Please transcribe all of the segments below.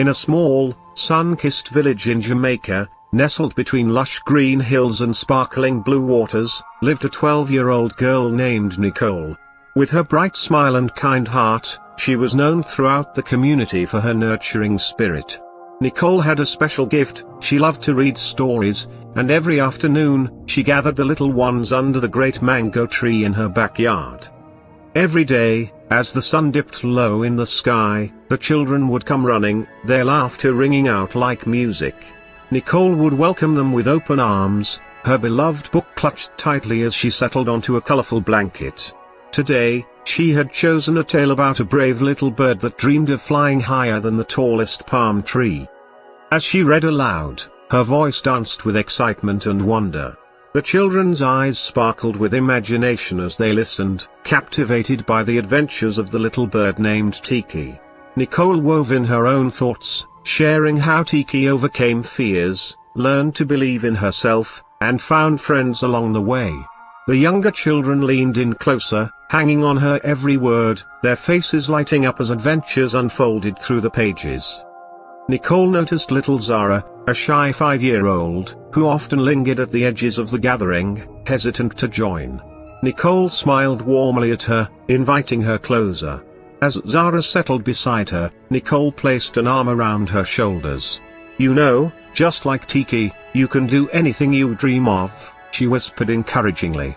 In a small, sun-kissed village in Jamaica, nestled between lush green hills and sparkling blue waters, lived a 12-year-old girl named Nicole. With her bright smile and kind heart, she was known throughout the community for her nurturing spirit. Nicole had a special gift. She loved to read stories, and every afternoon, she gathered the little ones under the great mango tree in her backyard. Every day, as the sun dipped low in the sky, the children would come running, their laughter ringing out like music. Nicole would welcome them with open arms, her beloved book clutched tightly as she settled onto a colorful blanket. Today, she had chosen a tale about a brave little bird that dreamed of flying higher than the tallest palm tree. As she read aloud, her voice danced with excitement and wonder. The children's eyes sparkled with imagination as they listened, captivated by the adventures of the little bird named Tiki. Nicole wove in her own thoughts, sharing how Tiki overcame fears, learned to believe in herself, and found friends along the way. The younger children leaned in closer, hanging on her every word, their faces lighting up as adventures unfolded through the pages. Nicole noticed little Zara, a shy 5-year-old, who often lingered at the edges of the gathering, hesitant to join. Nicole smiled warmly at her, inviting her closer. As Zara settled beside her, Nicole placed an arm around her shoulders. "You know, just like Tiki, you can do anything you dream of," she whispered encouragingly.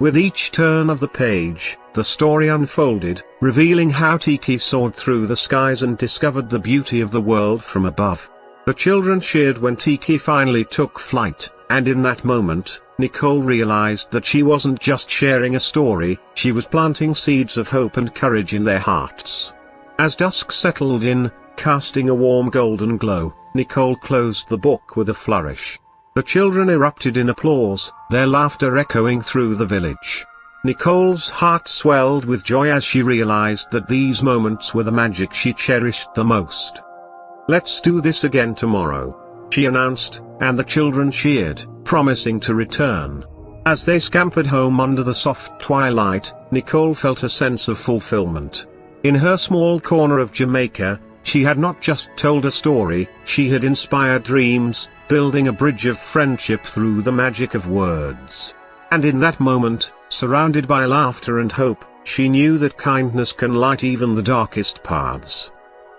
With each turn of the page, the story unfolded, revealing how Tiki soared through the skies and discovered the beauty of the world from above. The children cheered when Tiki finally took flight, and in that moment, Nicole realized that she wasn't just sharing a story, she was planting seeds of hope and courage in their hearts. As dusk settled in, casting a warm golden glow, Nicole closed the book with a flourish. The children erupted in applause, their laughter echoing through the village. Nicole's heart swelled with joy as she realized that these moments were the magic she cherished the most. "Let's do this again tomorrow," she announced, and the children cheered, promising to return. As they scampered home under the soft twilight, Nicole felt a sense of fulfillment. In her small corner of Jamaica, she had not just told a story, she had inspired dreams, building a bridge of friendship through the magic of words. And in that moment, surrounded by laughter and hope, she knew that kindness can light even the darkest paths.